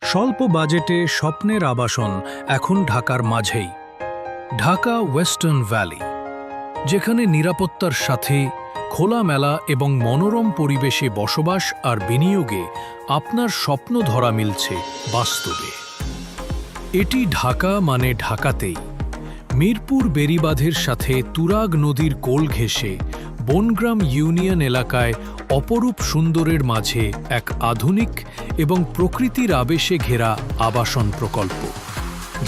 স্বল্প বাজেটে স্বপ্নের আবাসন এখন ঢাকার মাঝেই। ঢাকা ওয়েস্টার্ন ভ্যালি, যেখানে নিরাপত্তার সাথে খোলামেলা এবং মনোরম পরিবেশে বসবাস আর বিনিয়োগে আপনার স্বপ্ন ধরা মিলছে বাস্তবে। এটি ঢাকা মানে ঢাকাতেই। মিরপুর বেড়িবাঁধের সাথে তুরাগ নদীর কোল ঘেঁষে বনগ্রাম ইউনিয়ন এলাকায় অপরূপ সুন্দরের মাঝে এক আধুনিক এবং প্রকৃতির আবেশে ঘেরা আবাসন প্রকল্প,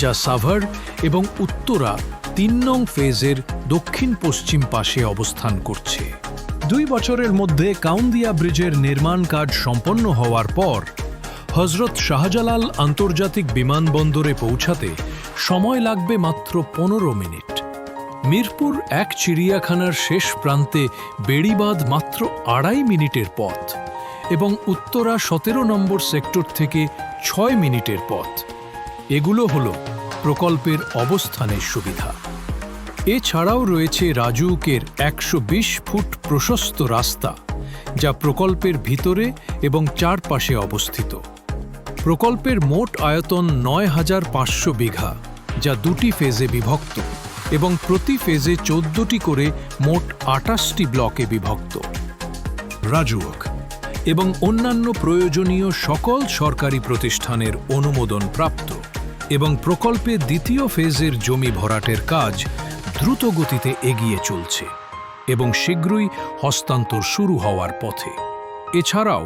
যা সাভার এবং উত্তরা ৩ নং ফেজের দক্ষিণ-পশ্চিম পাশে অবস্থান করছে। 2 বছরের মধ্যে কাউন্দিয়া ব্রিজের নির্মাণ কাজ সম্পন্ন হওয়ার পর হজরত শাহজালাল আন্তর্জাতিক বিমানবন্দরে পৌঁছাতে সময় লাগবে মাত্র 15 মিনিট। মিরপুর 1 চিড়িয়াখানার শেষ প্রান্তে বেড়িবাঁধ মাত্র 2.5 মিনিটের পথ এবং উত্তরা 17 নম্বর সেক্টর থেকে 6 মিনিটের পথ। এগুলো হল প্রকল্পের অবস্থানের সুবিধা। এছাড়াও রয়েছে রাজউকের 120 ফুট প্রশস্ত রাস্তা, যা প্রকল্পের ভিতরে এবং চারপাশে অবস্থিত। প্রকল্পের মোট আয়তন ৯,৫০০ বিঘা, যা 2টি ফেজে বিভক্ত এবং প্রতি ফেজে 14টি করে মোট 28টি ব্লকে বিভক্ত। রাজউক এবং অন্যান্য প্রয়োজনীয় সকল সরকারি প্রতিষ্ঠানের অনুমোদন প্রাপ্ত এবং প্রকল্পের 2য় ফেজের জমি ভরাটের কাজ দ্রুত গতিতে এগিয়ে চলছে এবং শীঘ্রই হস্তান্তর শুরু হওয়ার পথে। এছাড়াও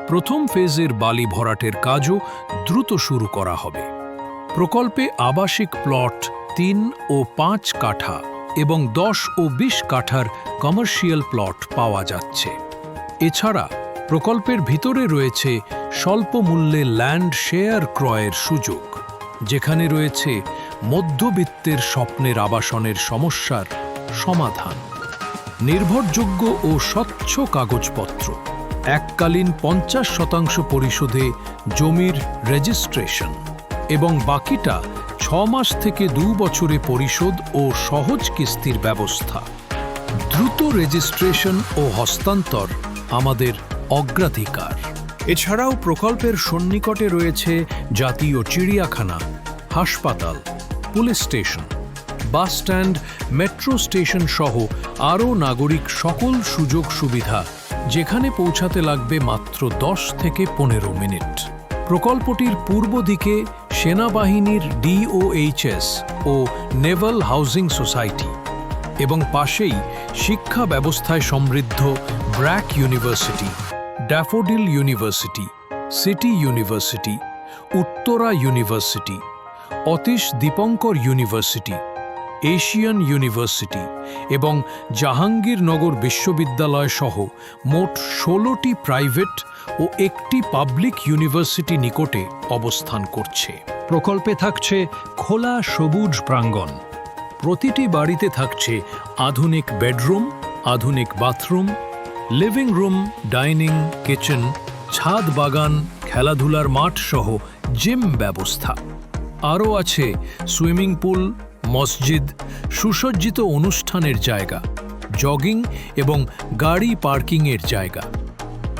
প্রথম ফেজের বালি ভরাটের কাজও দ্রুত শুরু করা হবে। প্রকল্পে আবাসিক প্লট 3 ও 5 কাঠা এবং 10 ও 20 কাঠার কমার্শিয়াল প্লট পাওয়া যাচ্ছে। এছাড়া প্রকল্পের ভিতরে রয়েছে স্বল্প মূল্যে ল্যান্ড শেয়ার ক্রয়ের সুযোগ, যেখানে রয়েছে মধ্যবিত্তের স্বপ্নের আবাসনের সমস্যার সমাধান। নির্ভরযোগ্য ও স্বচ্ছ কাগজপত্র, এককালীন 50% পরিশোধে জমির রেজিস্ট্রেশন এবং বাকিটা 6 মাস থেকে 2 বছরে পরিশোধ ও সহজ কিস্তির ব্যবস্থা। দ্রুত রেজিস্ট্রেশন ও হস্তান্তর আমাদের অগ্রাধিকার। এছাড়াও প্রকল্পের সন্নিকটে রয়েছে জাতীয় চিড়িয়াখানা, হাসপাতাল, police station, bus stand, metro station সহ আরও নাগরিক সকল সুযোগ সুবিধা, যেখানে পৌঁছাতে লাগবে মাত্র 10 থেকে 15 মিনিট। প্রকল্পটির পূর্ব দিকে সেনাবাহিনীর DOHS ও নেভাল হাউজিং সোসাইটি এবং পাশেই শিক্ষা ব্যবস্থায় সমৃদ্ধ BRAC university, daffodil university, city university, Uttara university, Atish Dipankar university, Asian university এবং জাহাঙ্গীরনগর বিশ্ববিদ্যালয় সহ মোট 16টি প্রাইভেট ও 1টি পাবলিক ইউনিভার্সিটি নিকটে অবস্থান করছে। প্রকল্পে থাকছে খোলা সবুজ প্রাঙ্গণ। প্রতিটি বাড়িতে থাকছে আধুনিক বেডরুম, আধুনিক bathroom, living room, dining, kitchen, ছাদ বাগান, খেলাধুলার মাঠ সহ জিম ব্যবস্থা। আরও আছে সুইমিং পুল, মসজিদ, সুসজ্জিত অনুষ্ঠানের জায়গা, জগিং এবং গাড়ি পার্কিংয়ের জায়গা।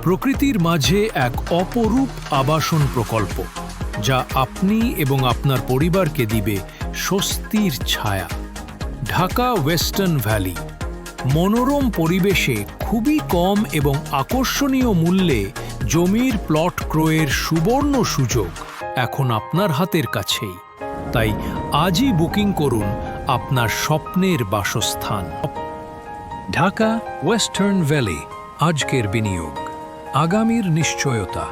প্রকৃতির মাঝে এক অপরূপ আবাসন প্রকল্প, যা আপনি এবং আপনার পরিবারকে দিবে স্বস্তির ছায়া। ঢাকা ওয়েস্টার্ন ভ্যালি, মনোরম পরিবেশে খুবই কম এবং আকর্ষণীয় মূল্যে জমির প্লট ক্রয়ের সুবর্ণ সুযোগ এখন আপনার হাতের কাছেই। তাই আজই বুকিং করুন আপনার স্বপ্নের বাসস্থান। ঢাকা ওয়েস্টার্ন ভ্যালি, আজকের বিনিয়োগ, আগামীর নিশ্চয়তা।